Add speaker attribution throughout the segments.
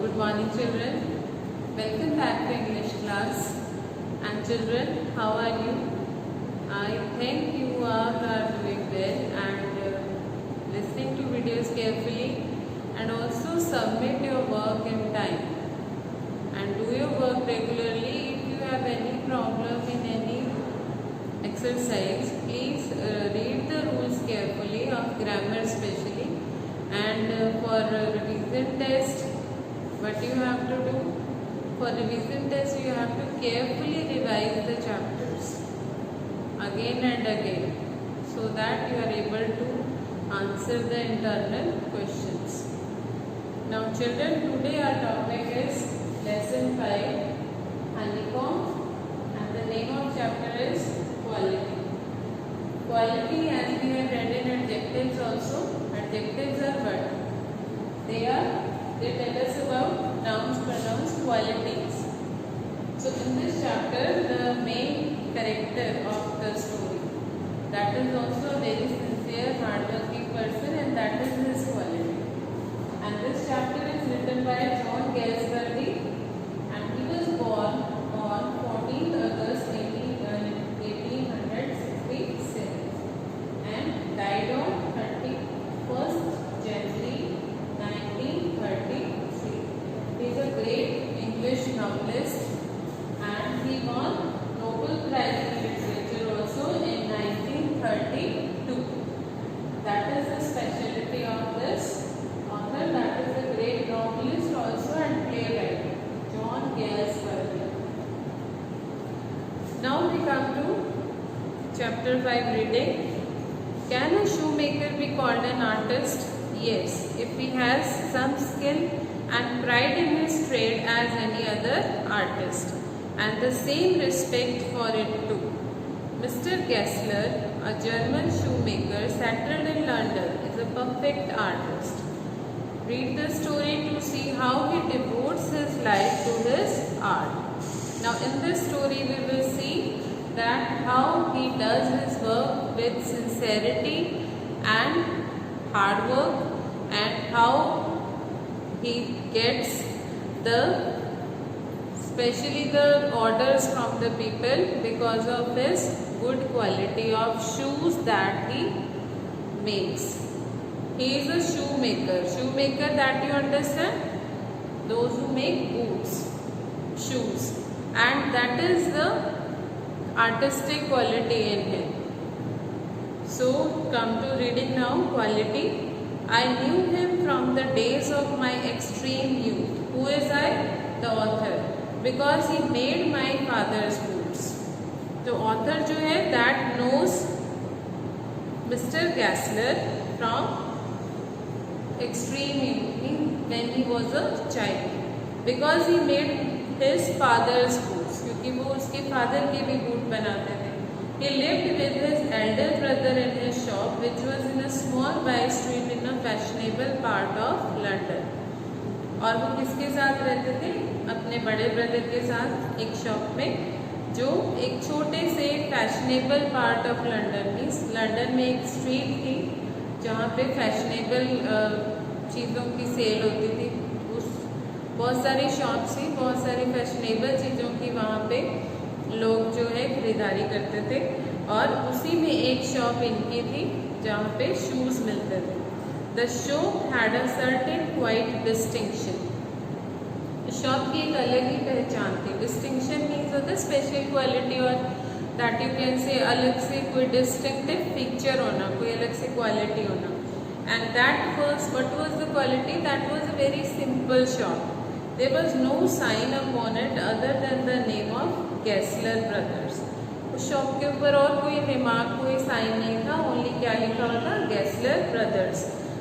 Speaker 1: Good morning children. Welcome back to English class. And children, how are you? I think you all are doing well and listening to videos carefully, and also submit your work in time and do your work regularly. If you have any problem in any exercise, please read the rules carefully of grammar especially, and for revision test, what you have to do? For revision test, you have to carefully revise the chapters again and again, so that you are able to answer the internal questions. Now children, today our topic is lesson 5, honeycomb, and the name of chapter is quality. Quality, as we have read in adjectives also, adjectives are what? They tell us about nouns, pronouns, qualities. So in this chapter, the main character of the story, that is also a very sincere, hardworking person, and that is his quality. And this chapter is written by John Galsworthy, and he was born on 14th August 1867 and died on 31st January 1933. He is a great English novelist, and he won Nobel Prize in Literature also in 1932. That is the specialty of this author. That is a great novelist also and playwright, John Galsworthy. Now we come to chapter 5 reading. Can a shoemaker be called an artist? Yes, if he has some skill and pride in his trade as any other artist, and the same respect for it too. Mr. Gessler, a German shoemaker settled in London, is a perfect artist. Read the story to see how he devotes his life to his art. Now in this story we will see that how he does his work with sincerity and hard work, and how he gets especially the orders from the people because of his good quality of shoes that he makes. He is a shoemaker. Shoemaker, that you understand? Those who make boots, shoes, and that is the artistic quality in him. So come to reading now. Quality. I knew him from the days of my extreme youth. Who is I? The author. Because he made my father's boots. The author जो है, that knows Mr. Gessler from extreme youth, when he was a child. Because he made his father's boots, क्योंकि वो उसके father के भी boot बनाते थे. He lived with his elder brother in his shop, which was in a small by street in a fashionable part of London. और वो किसके साथ रहते थे? अपने बड़े ब्रदर के साथ एक शॉप में, जो एक छोटे से fashionable part of London, means London में एक स्ट्रीट थी जहाँ पे फैशनेबल चीज़ों की सेल होती थी. उस बहुत सारी शॉप्स थी, बहुत सारी फैशनेबल चीज़ों की वहाँ पे लोग जो है खरीदारी करते थे, और उसी में एक शॉप इनकी थी जहाँ पे शूज़ मिलते थे. The shop had a certain quite distinction. Shop की एक अलग ही पहचान थी. डिस्टिंक्शन मीन्स होता है स्पेशल क्वालिटी, और दैट यू कैन से अलग से कोई डिस्टिंक्टिव फीचर होना, कोई अलग से क्वालिटी होना. And that was what was the quality? That was a very simple shop. There was no sign upon it other than the name of Gessler brothers. उस shop के ऊपर और कोई रिमार्क, कोई साइन नहीं था. ओनली क्या लिखा हुआ था? Gessler brothers.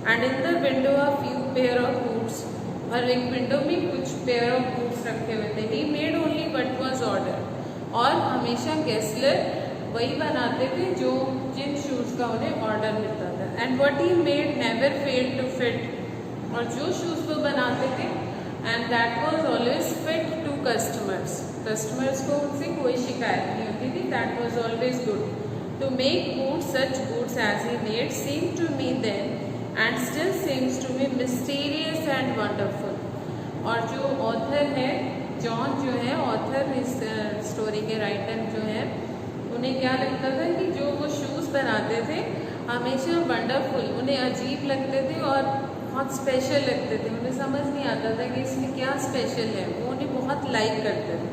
Speaker 1: And in the window a few pair of boots. और एक विंडो में कुछ पेयर ऑफ बूट्स रखे हुए थे. He made only what was order. और हमेशा गेस्लर वही बनाते थे जो जिन शूज़ का उन्हें ऑर्डर मिलता था. And what he made never failed to fit. और जो शूज़ वो बनाते थे, and that was always fit to customers. Customers को उनसे कोई शिकायत नहीं होती थी. That was always good. To make boots, such boots as he made seemed to me then and still seems to me mysterious and wonderful. और जो author है जॉन जो है, ऑथर इस स्टोरी के राइटर जो है, उन्हें क्या लगता था कि जो वो शूज़ बनाते थे हमेशा वंडरफुल, उन्हें अजीब लगते थे और बहुत स्पेशल लगते थे। उन्हें समझ नहीं आता था कि इसमें क्या स्पेशल है, वो उन्हें बहुत लाइक करते थे।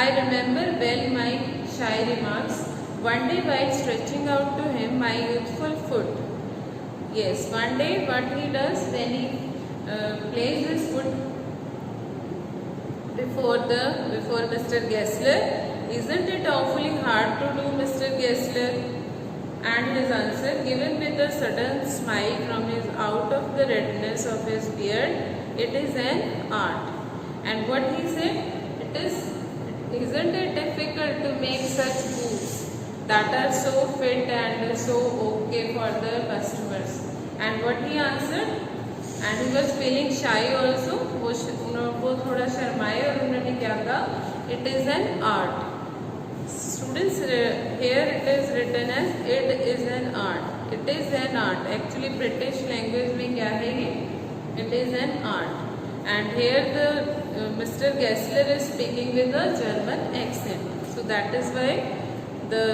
Speaker 1: आई रिमेंबर वेल माई शाई remarks one day while stretching out to him my youthful foot. Yes, one day what he does when he places his foot before Mr. Gessler, isn't it awfully hard to do, Mr. Gessler? And his answer, given with a sudden smile from his out of the redness of his beard, it is an art. And what he said, isn't it difficult to make such boots that are so fit and so okay for the customers? And what he answered, and he was feeling shy also, वो थोड़ा शर्माए और उन्होंने क्या कहा, it is an art. Students, here it is written as it is an art. It is an art. Actually British language में क्या है ये? It is an art. And here the Mr. Gessler is speaking with a German accent. So that is why the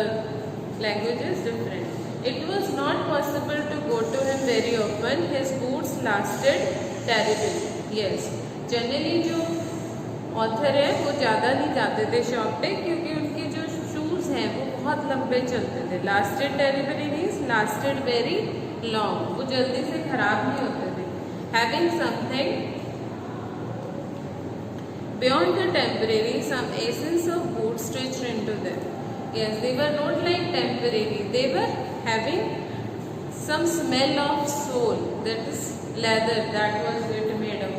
Speaker 1: language is different. It was not possible to go to him very often. His boots lasted terribly. Yes. Generally जो author है वो ज़्यादा नहीं जाते थे shop पे, क्योंकि उनके जो शूज़ हैं वो बहुत लंबे चलते थे. Lasted terribly means lasted very long, वो जल्दी से ख़राब नहीं होते थे. Having something beyond the temporary, some essence of boot stitched into them. Yes, they were not like temporary, they were having some smell of sole, that is leather, that was it made of.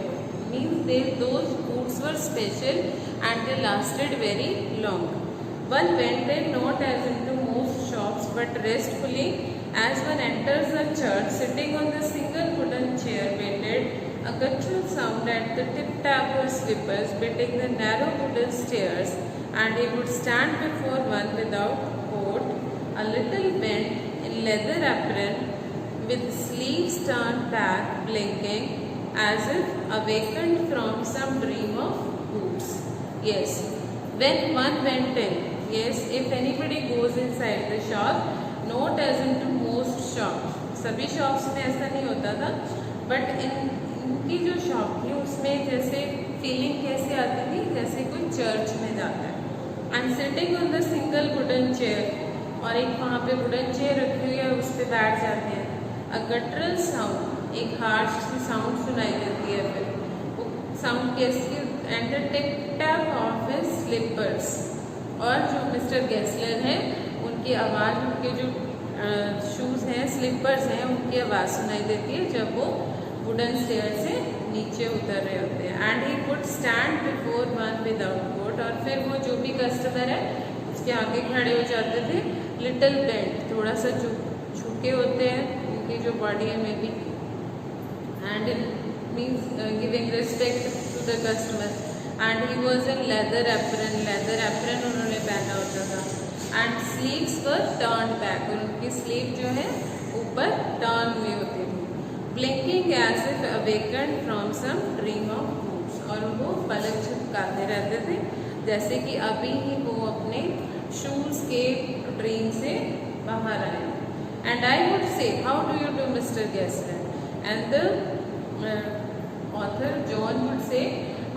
Speaker 1: Means those boots were special and they lasted very long. One went in not as into most shops but restfully as one enters a church, sitting on the single wooden chair waited a guttural sound at the tip-tap of slippers beating the narrow wooden stairs, and he would stand before one without coat, a little bent in leather apron, with sleeves turned back, blinking, as if awakened from some dream of boots. Yes, when one went in, yes, if anybody goes inside the shop, not as into most shops, सभी shops में ऐसा नहीं होता था, but इनकी जो shop थी उसमें जैसे फीलिंग कैसे आती थी, जैसे कोई चर्च में जाता है. And sitting on the single wooden chair, और एक वहाँ पे वुडन चेयर रखी हुई है, उस पर बैठ जाते हैं. अ गटरल साउंड, एक हार्श सी साउंड सुनाई देती है. फिर वो साउंड कैसी, and the tip tap of his slippers, और जो मिस्टर गेस्लर हैं उनकी आवाज़, उनके जो शूज़ हैं, स्लीपर्स हैं, उनकी आवाज़ सुनाई देती है जब वो वुडन स्टेयर से नीचे उतर रहे होते हैं. And he would stand before one without coat, और फिर वो जो भी कस्टमर है उसके आगे खड़े हो जाते थे. लिटिल बेंट, थोड़ा सा झुके होते हैं उनकी जो बॉडी है में भी. And it means giving respect to the customer. And he was in leather apron, leather apron उन्होंने पहना होता था. And sleeves were turn back, और उनकी स्लीव जो है ऊपर टर्न हुई होती थी. Blinking as if awaken from some dream of boots, और वो पलक झपकाते रहते थे जैसे कि अभी ही वो अपने शूज़ के ड्रीम से बाहर आए. And I would say, how do you do mister Gessler? And the author John would say,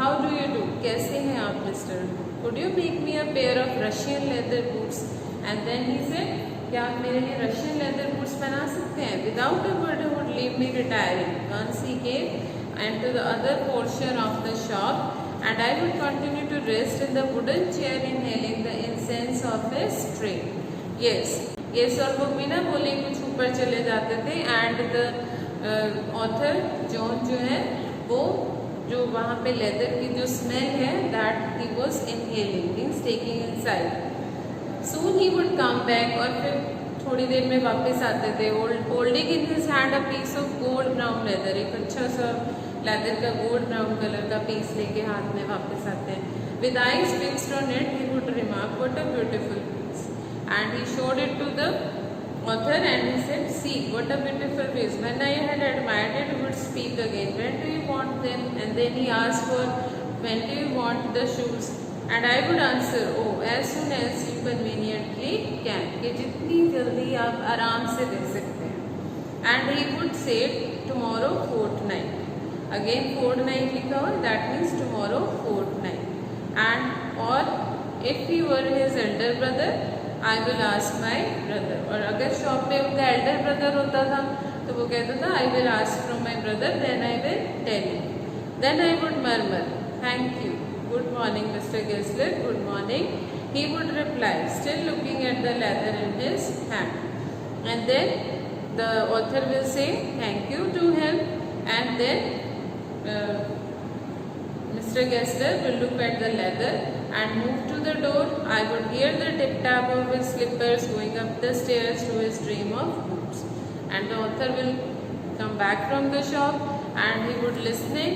Speaker 1: how do you do, कैसे हैं आप mister? Could you make me a pair of Russian leather boots? And then he said, क्या आप मेरे लिए Russian leather boots बना सकते हैं? Without a word he would leave me retiring. Once he came and to the other portion of the shop, and I would continue to rest in the wooden chair inhaling the incense of his tray. Yes, yes, और वो बिना बोले कुछ ऊपर चले जाते थे. And the author John जो है वो जो वहाँ पे लेदर की जो स्मेल है, that he was inhaling, means taking inside. Soon he would come back, और फिर थोड़ी देर में वापस आते थे. Holding in his hand a piece of gold brown leather, एक अच्छा सा लेदर का गोल्ड ब्राउन कलर का पीस लेके हाथ में वापस आते हैं. With eyes fixed on it he would remark, what a beautiful piece. And he showed it to the author and he said, see what a beautiful piece. When I had admired it he would speak again, when do you want want them? And then he asked for, when do you want the shoes? And I would answer, oh, as soon as you conveniently can, कि जितनी जल्दी आप आराम से दे सकते हैं. And he would say, tomorrow fortnight. Again fortnight लिखा हुआ, that means tomorrow fortnight. And or if he were his elder brother, I will ask my brother. और अगर शॉप पे उनका elder brother होता था तो वो कहता था, I will ask from my brother, then I will tell you. Then I would murmur, thank you, good morning Mr. Gessler, good morning. He would reply, still looking at the leather in his hand. And then the author will say thank you to him, and then Mr. Gessler will look at the leather and move to the door. I would hear the tip-tap of his slippers going up the stairs to his dream of boots. And the author will come back from the shop and he would listening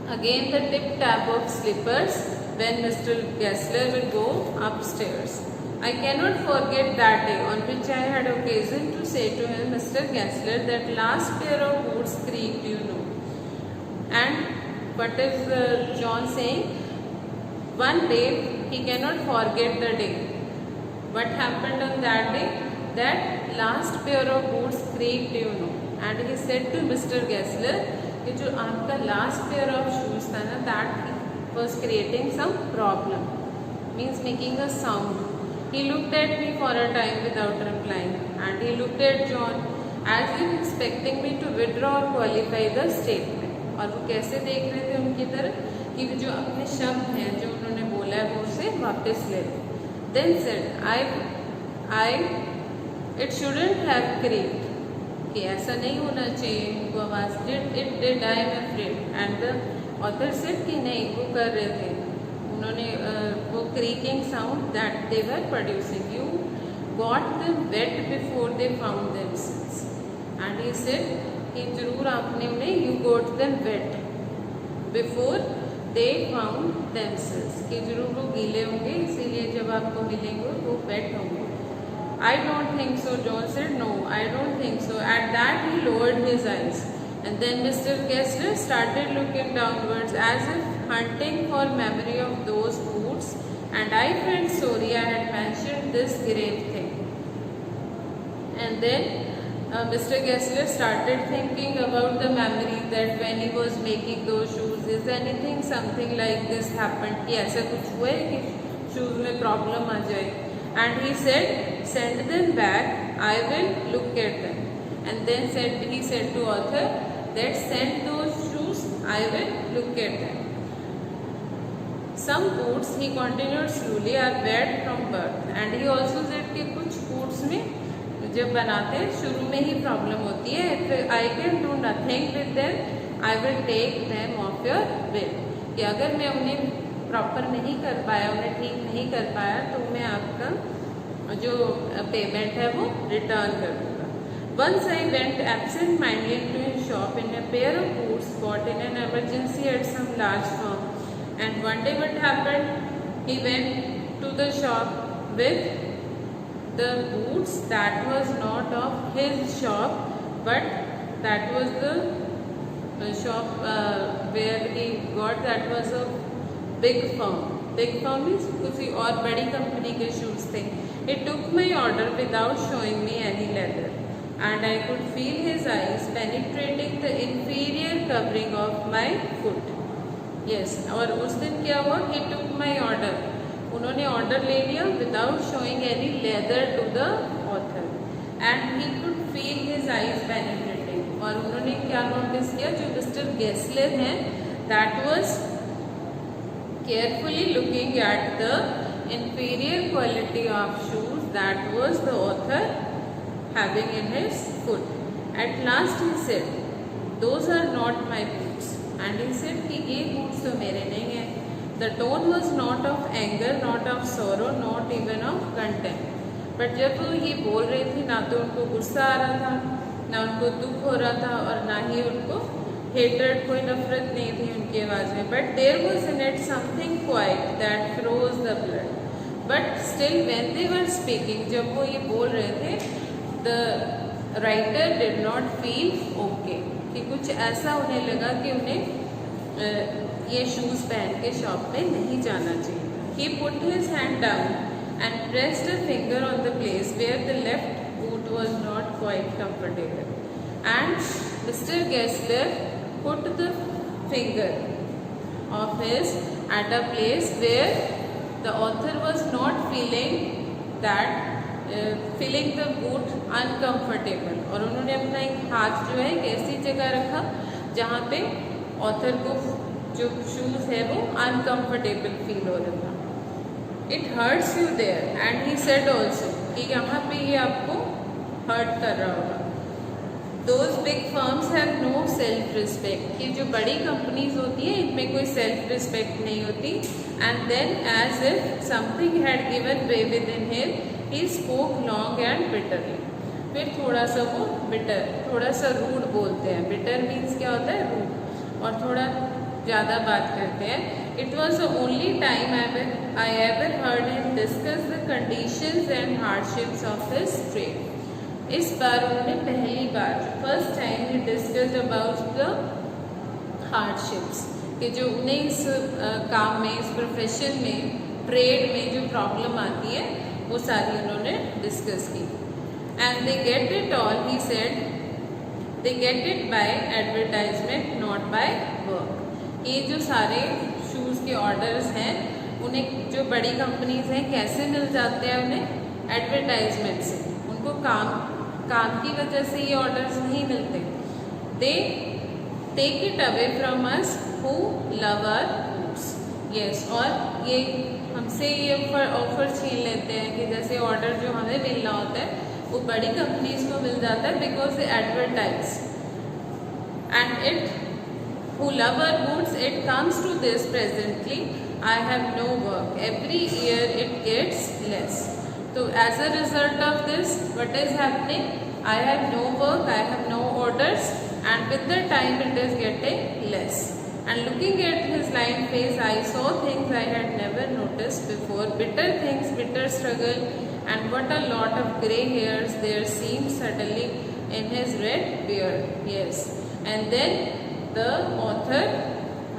Speaker 1: again the tip-tap of slippers when Mr. Gessler will go upstairs. I cannot forget that day on which I had occasion to say to him, Mr. Gessler, that last pair of boots creaked, you know. And what is John saying? One day he cannot forget the day. What happened on that day? That last pair of boots creaked, you know. And he said to Mr. Gessler कि जो आपका last pair of shoes था ना, that was creating some problem, means making a sound. He looked at me for a time without replying, and he looked at John as if expecting me to withdraw or qualify the statement. और वो कैसे देख रहे थे उनकी तरफ कि जो अपने शब्द हैं जो उन्होंने बोला है वो उसे वापस ले लो. Then said, it shouldn't have creaked. कि ऐसा नहीं होना चाहिए, वो आवाज़ did I am afraid. And the author said कि नहीं, वो कर रहे थे, उन्होंने वो creaking sound that they were producing. You got them wet before they found themselves. And he said कि जरूर आपने उन्हें you got them wet before they found themselves, कि जरूर वो गीले होंगे, इसीलिए जब आपको मिलेंगे वो wet होंगे. I don't think so, John said. No, I don't think so. At that he lowered his eyes. And then Mr. Gessler started looking downwards as if hunting for memory of those boots. And I felt sorry I had mentioned this grave thing. And then Mr. Gessler started thinking about the memory that when he was making those shoes, is anything something like this happened? कि ऐसा कुछ हुआ है कि shoes में problem आ जाए? And he said, send them back, I will look at them. And then he said to author that send those shoes, I will look at them. Some boots, he continued slowly, are bad from birth. And he also said कि कुछ boots में जब बनाते हैं शुरू में ही problem होती है. If I can do nothing with them, I will take them off your bill. कि अगर मैं उन्हें प्रॉपर नहीं कर पाया, उन्हें ठीक नहीं कर पाया, तो मैं आपका जो पेमेंट है वो रिटर्न कर दूँगा. Once I went absent-mindedly into his shop in a pair of boots bought in an emergency at some large firm. And one day what happened? He went to the shop with the boots that was not of his shop, but that was the shop where he got, that was a big firm. Big firm means किसी और बड़ी company के shoes थे. He took my order without showing me any leather, and I could feel his eyes penetrating the inferior covering of my foot. Yes, और उस दिन क्या हुआ? He took my order. उन्होंने ऑर्डर ले लिया without showing any leather to the author, and he could feel his eyes penetrating. और उन्होंने क्या नोटिस किया? जो मिस्टर गेस्लर हैं, that was carefully looking at the inferior quality of shoes that was the author having in his foot. At last he said, those are not my boots. And he said कि ये boots तो मेरे नहीं हैं. The tone was not of anger, not of sorrow, not even of contempt. But जब वो ये बोल रही थी, ना तो उनको गुस्सा आ रहा था, ना उनको दुख हो रहा था, और ना ही उनको hatred, कोई नफरत नहीं थी उनकी आवाज़ में. But there was in it something quiet that froze the blood. But still when they were speaking, जब वो ये बोल रहे थे, the writer did not feel okay. कि कुछ ऐसा उन्हें लगा कि उन्हें ये शूज़ पहन के शॉप में नहीं जाना चाहिए। He put his hand down and pressed a finger on the place where the left boot was not quite comfortable. And Mr. Gessler put the finger of his at a place where the author was not feeling the boot uncomfortable. और उन्होंने अपना एक हाथ जो है एक ऐसी जगह रखा जहाँ पे ऑथर को जो शूज़ है वो अनकम्फर्टेबल फील हो रहा था। It hurts you there and he said also कि यहाँ पे ये आपको हर्ट कर रहा होगा। Those big firms have no self respect, ये जो बड़ी कंपनीज होती है इनमें कोई सेल्फ रिस्पेक्ट नहीं होती। And then as if something had given way with in him he spoke long and bitterly. फिर थोड़ा सा वो बिटर, थोड़ा सा रूड बोलते हैं। बिटर मीन्स क्या होता है? रूड, और थोड़ा ज़्यादा बात करते हैं। It was the only time I ever heard him discuss the conditions and hardships of his trade. इस बार उन्होंने पहली बार फर्स्ट टाइम ही डिस्कस्ड अबाउट द हार्डशिप्स कि जो उन्हें इस काम में, इस प्रोफेशन में, ट्रेड में जो प्रॉब्लम आती है वो सारी उन्होंने डिस्कस की। And they get it all, he said, they get it by advertisement not by work. ये जो सारे शूज़ के ऑर्डर्स हैं उन्हें जो बड़ी कंपनीज हैं कैसे मिल जाते हैं? उन्हें एडवर्टाइजमेंट से। उनको काम की वजह से ये ऑर्डर्स नहीं मिलते। They take it away from us who love our boots. Yes, और ये हमसे ये ऑफर छीन लेते हैं कि जैसे ऑर्डर जो हमें मिलना होता है वो बड़ी कंपनीज को मिल जाता है because they advertise. And it who love our boots, it comes to this presently, I have no work. Every year it gets less. So as a result of this, what is happening? I have no work, I have no orders, and with the time it is getting less. And looking at his lined face, I saw things I had never noticed before. Bitter things, bitter struggle, and what a lot of grey hairs there seemed suddenly in his red beard. Yes, and then the author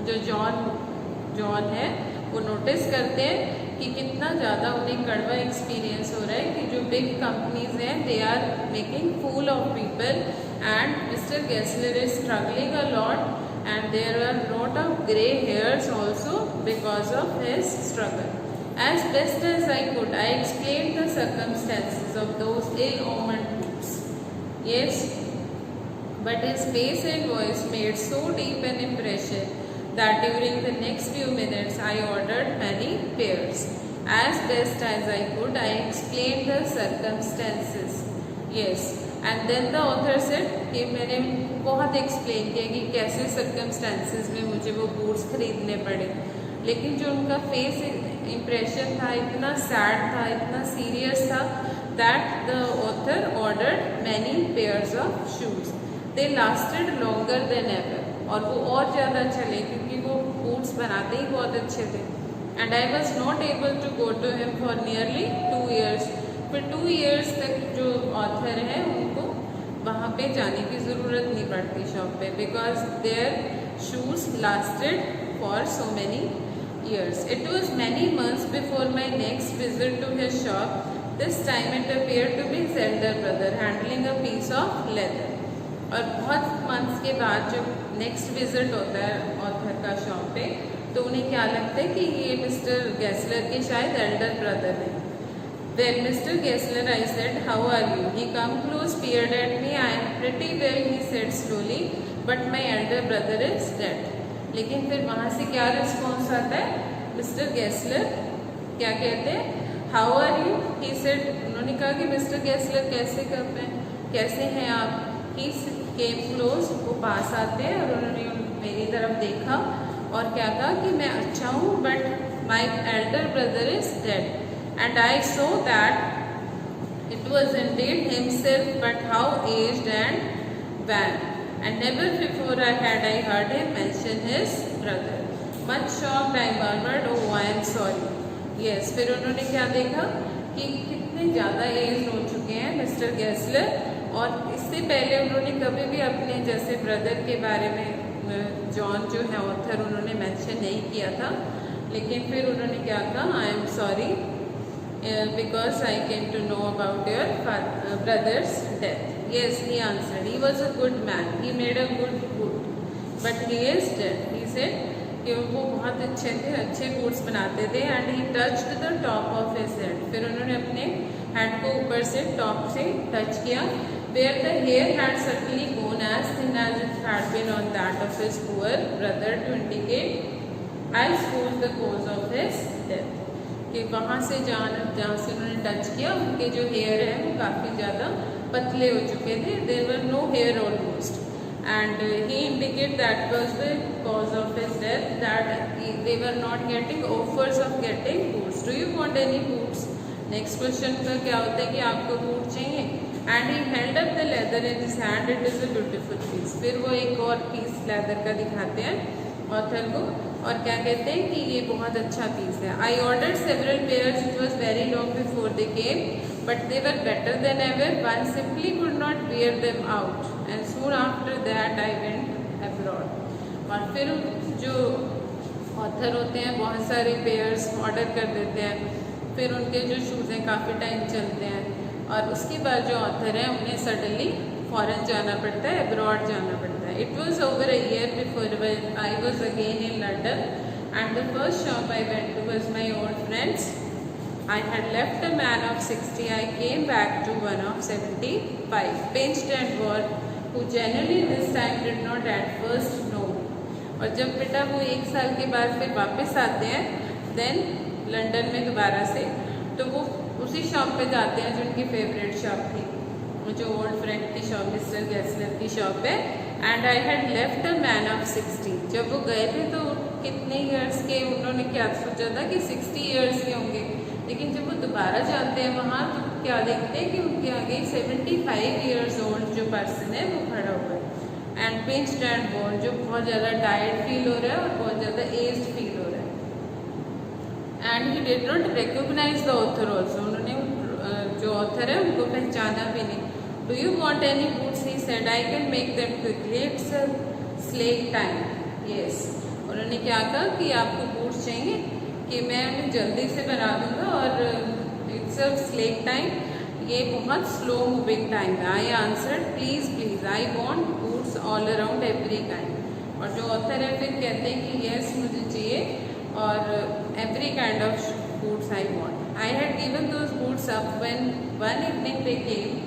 Speaker 1: जो John है वो notice करते हैं कि कितना ज़्यादा उन्हें कड़वा एक्सपीरियंस हो रहा है कि जो बिग कंपनीज हैं they are making fool of people and mister Gessler is struggling a lot and there are lot of grey hairs also because of his struggle. As best as I could I explain the circumstances of those ill-omened boots. Yes, but his face and voice made so deep an impression that during the next few minutes I ordered many pairs. As best as I could, I explained the circumstances. Yes, and then the author said कि मैंने बहुत explain किया कि कैसे circumstances में मुझे वो boots खरीदने पड़े, लेकिन जो उनका फेस इम्प्रेशन था इतना सैड था, इतना सीरियस था that the author ordered many pairs of shoes. They lasted longer than ever. और वो और ज़्यादा चले क्योंकि वो बूट्स बनाते ही बहुत अच्छे थे। And I was not able to go to him for nearly 2 years. फिर 2 years तक जो ऑथर हैं उनको वहाँ पे जाने की ज़रूरत नहीं पड़ती शॉप पे because their shoes lasted for so many years. It was many months before my next visit to his shop. This time it appeared to be his elder brother handling a piece of leather. और बहुत months के बाद जब next visit होता है author का shop पे तो उन्हें क्या लगता है कि ये मिस्टर गेस्लर के शायद एल्डर ब्रदर हैं। Then Mr. Gessler, I said, how are you? He come close, peered at me. I am pretty well, he said slowly, but my elder brother is dead. लेकिन फिर वहाँ से क्या response आता है? मिस्टर गेस्लर क्या कहते हैं? How are you? He said, उन्होंने कहा कि मिस्टर गेस्लर कैसे हैं आप? He came close, वो पास आते हैं और उन्होंने मेरी तरफ देखा और क्या कहा कि मैं अच्छा हूँ but my elder brother is dead. And I saw that it was indeed himself, but how aged and wan. And never before had I heard him mention his brother. Much shocked, I murmured, "Oh, I am sorry." Yes, फिर उन्होंने क्या देखा कि कितने ज़्यादा as हो चुके हैं मिस्टर गेस्लर और इससे पहले उन्होंने कभी भी अपने जैसे ब्रदर के बारे में जॉन जो है ऑथर उन्होंने मेंशन नहीं किया था, लेकिन फिर उन्होंने क्या कहा, I am sorry because I came to know about your brother's death. Yes, he answered. He was a good man. He made a good food, but he is dead. He said कि वो बहुत अच्छे थे, अच्छे foods बनाते थे. And he touched the top of his head. फिर उन्होंने अपने हेड को ऊपर से टॉप से टच किया. Where the hair had certainly gone as thin as it had been on that of his poor brother to indicate I suppose the cause of his death. कि वहाँ से जहाँ से उन्होंने टच किया उनके जो हेयर है वो काफ़ी ज़्यादा पतले हो चुके थे. There were no hair almost. And he indicate that was the cause of his death, that they were not getting offers of getting foods. Do you want any foods? Next question का क्या होता है कि आपको food चाहिए. And he held up the leather in his hand. It is a beautiful piece. फिर वो एक और पीस लेदर का दिखाते हैं ऑथर को और क्या कहते हैं कि ये बहुत अच्छा पीस है. I order several pairs. It was very long before they came, but they were better than ever. One simply could not wear them out, and soon after that I went abroad. और फिर जो author होते हैं बहुत सारे pairs order कर देते हैं, फिर उनके जो शूज़ हैं काफ़ी टाइम चलते हैं और उसके बाद जो ऑथर हैं उन्हें सडनली फॉरेन जाना पड़ता है, अब्रॉड जाना पड़ता है. It was over a year before I was again in London and the first shop I went to was my old friend's. I had left a man of 60. I came back to one of 75, pinched and worn, who generally this time did not at first know. और जब बेटा वो 1 साल के बाद फिर वापस आते हैं देन लंदन में दोबारा से, तो वो उसी शॉप पे जाते हैं जो उनकी फेवरेट शॉप थी, जो ओल्ड फ्रेंड की शॉप मिस्टर गेस्लर की शॉप है. And I had left a man of 60. जब वो गए थे तो कितने ईयर्स के, उन्होंने क्या सोचा था कि 60 ईयर्स के होंगे, लेकिन जब वो दोबारा जाते हैं वहाँ तो क्या देखते हैं कि उनके आगे 75 ईयर्स ओल्ड जो पर्सन है वो खड़ा हुआ है. एंड पिंच्ड एंड बोन, जो बहुत ज़्यादा टायर्ड फील हो रहा है और बहुत ज़्यादा एज्ड फील हो रहा है. And he did not recognise the author also. उन्होंने जो ऑथर है उनको पहचाना भी नहीं. Do you want any foods? He said I can make them quickly. It's a slack time. Yes, उन्होंने क्या कहा कि आपको फूड्स चाहिए कि मैं उन्हें जल्दी से बना दूंगा और इट्स अ स्लेक टाइम, ये बहुत स्लो मूविंग टाइम है. I answered please please I want foods all around every kind. और जो ऑथर है फिर कहते हैं कि येस मुझे चाहिए और every kind of foods I want. I had given those foods up when one evening they came.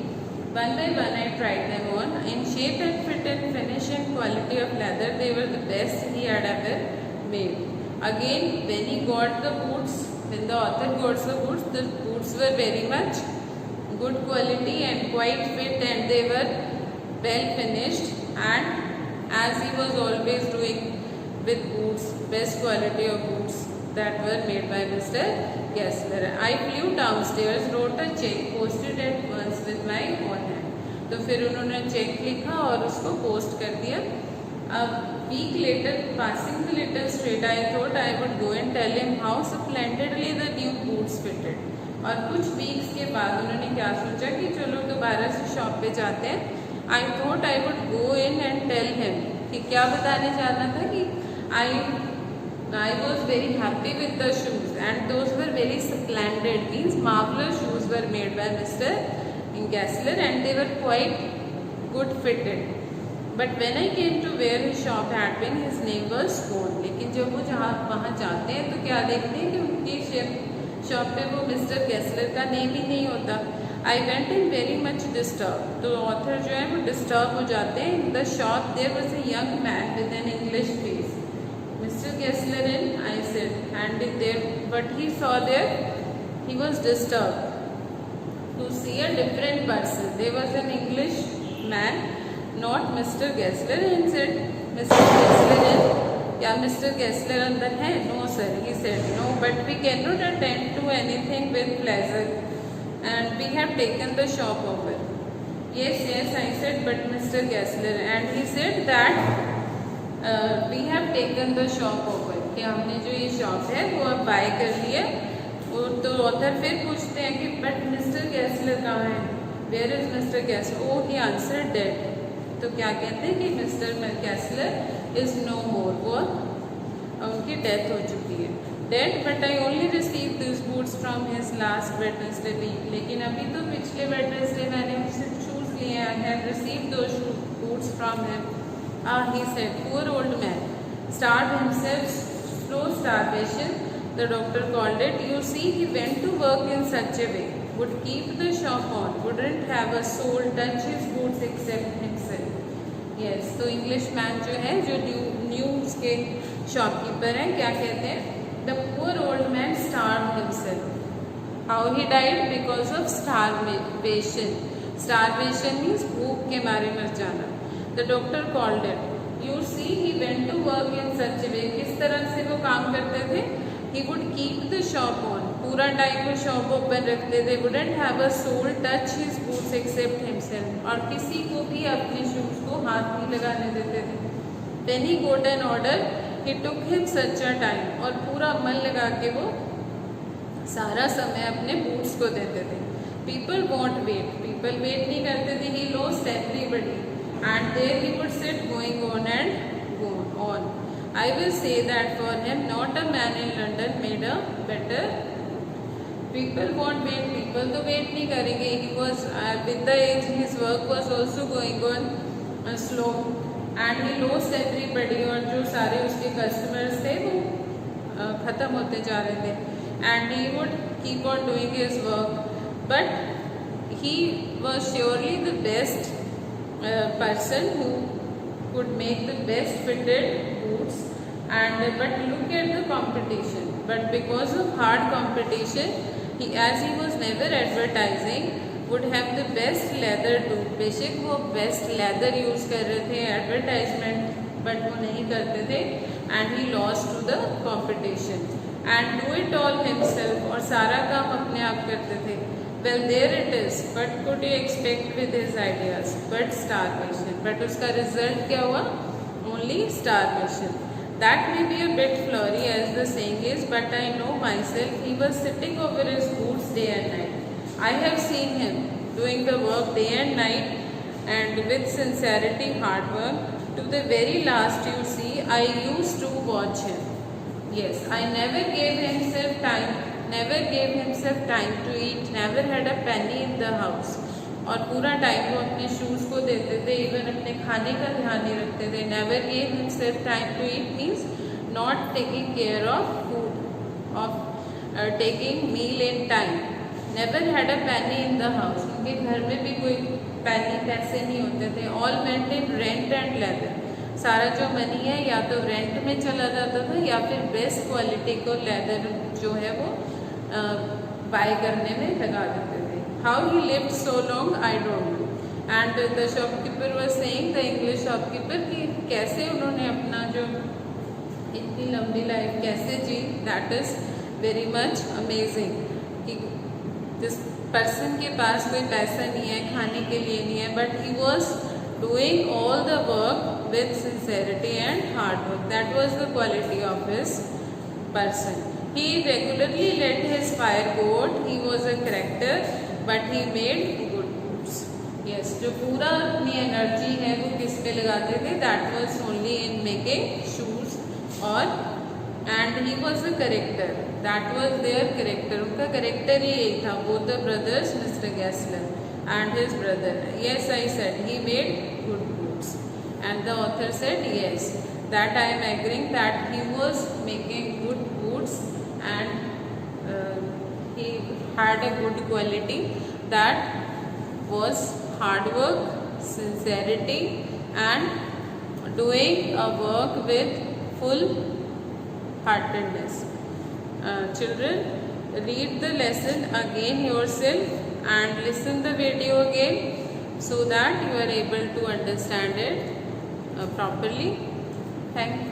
Speaker 1: One by one I tried them on. In shape and fit and finish and quality of leather, they were the best he had ever made. Again, when he got the boots, when the author got the boots were very much good quality and quite fit, and they were well finished. And as he was always doing with boots, best quality of boots that were made by Mr. Gessler. I flew downstairs, wrote a check, posted at once with my own hand. तो फिर उन्होंने check लिखा और उसको post कर दिया. अब week later, passing the little street, I thought I would go and tell him how splendidly the new boots fitted. और कुछ वीक्स के बाद उन्होंने क्या सोचा कि चलो दोबारा से शॉप पे जाते हैं. I thought I would go in and tell him कि क्या बताने चाहना था कि I was very happy with the shoes and those were very splendid, means marvelous shoes were made by Mr. Gessler and they were quite good fitted. But when I came to where his shop had been, his name was gone. लेकिन जब वो वहाँ जाते हैं तो क्या देखते हैं कि उनकी शॉप पे वो मिस्टर गेस्लर का नेम ही नहीं होता. I went in very much disturbed. तो ऑथर जो है वो डिस्टर्ब हो जाते हैं. In the shop there was a young man with an English face. Mr. Gessler in, I said, and there, but he saw there, he was disturbed to see a different person. There was an English man, not Mr. Gessler, and said, Mr. Gessler in, क्या Mr. Gessler अंदर है? No sir, he said, no, but we cannot attend to anything with pleasure, and we have taken the shop over. Yes, yes, I said, but Mr. Gessler, and he said that we have taken the shop over, कि हमने जो ये shop है वो अब bye कर लिया. तो ऑथर फिर पूछते हैं कि बट मिस्टर गेस्लर कहाँ है? Where is mister Gessler? Oh he answer dead. तो क्या कहते हैं कि mister Gessler is no more, वो उनकी डेथ हो चुकी है। Dead but I only receive this boots from his last Wednesday week, लेकिन अभी तो पिछले वेडनेसडे मैंने उनसे शूज़ लिए, I have receive those boots from him. He said poor old man starved himself, slow starvation, the doctor called it. You see, he went to work in such a way, would keep the shop on, wouldn't have a soul touch his boots except himself. Yes, तो English man जो है, जो news के shopkeeper हैं, क्या कहते हैं? The poor old man starved himself. How he died? Because of starvation. Starvation means भूख के मारे मर जाना. The doctor called it. You see, he went to work in such a way. किस तरह से वो काम करते थे? He would keep the shop on. पूरा टाइम वो शॉप ओपन रखते थे. Wouldn't have a soul touch his boots except himself. और किसी को भी अपने शूज को हाथ नहीं लगाने देते थे. When he got an order, he took him such a time. और पूरा मन लगा के वो सारा समय अपने बूट्स को देते थे. People won't wait. People wait नहीं करते थे. He lost everybody. And there he would sit going on and go on. I will say that for him, not a man in London made a better. People won't wait. People तो wait नहीं करेंगे. He was with the age, his work was also going on slow, and he lost everybody. और जो सारे उसके customers थे वो खत्म होते जा रहे थे. And he would keep on doing his work, but he was surely the best person who could make the best fitted boots. And but look at the competition. But because of hard competition, as he was never advertising, would have the best leather boot. बेशक वो best leather use कर रहे थे advertisement, but वो नहीं करते थे. And he lost to the competition. And do it all himself. और सारा काम अपने आप करते थे. Well, there it is. What could you expect with his ideas? But starvation. But उसका result क्या हुआ? Only starvation. That may be a bit flurry as the saying is, but I know myself. He was sitting over his boots day and night. I have seen him doing the work day and night, and with sincerity, hard work. To the very last, you see, I used to watch him. Yes, I never gave himself time. Never gave himself time to eat, never had a penny in the house. और पूरा time वो अपने shoes को देते थे, even अपने खाने का ध्यान नहीं रखते थे. Never gave himself time to eat means not taking care of food, of taking meal in time. Never had a penny in the house. उनके घर में भी कोई पैसे नहीं होते थे. All went in rent and leather. सारा जो मनी है या तो रेंट में चला जाता था या फिर बेस्ट क्वालिटी को लेदर जो है वो बाय करने में लगा देते थे. How he lived so long I don't know. And the shopkeeper was saying, the English shopkeeper, कि कैसे उन्होंने अपना जो इतनी लंबी लाइफ कैसे जी. That is very much amazing कि जिस पर्सन के पास कोई पैसा नहीं है, खाने के लिए नहीं है, but he was doing all the work with sincerity and hard work. That was the quality of his person. He regularly let his fire go out. He was a character, but he made good boots. Yes, जो पूरा अपनी energy है वो किस पे लगाते थे? That was only in making shoes. और and he was a character. That was their character. उनका character ही यही था. Both the brothers, Mr. Gessler and his brother. Yes, I said he made good boots, and the author said yes, that I am agreeing that he was making good boots, and he had a good quality, that was hard work, sincerity, and doing a work with full heartedness. Children, read the lesson again yourself and listen the video again so that you are able to understand it properly. Thank you.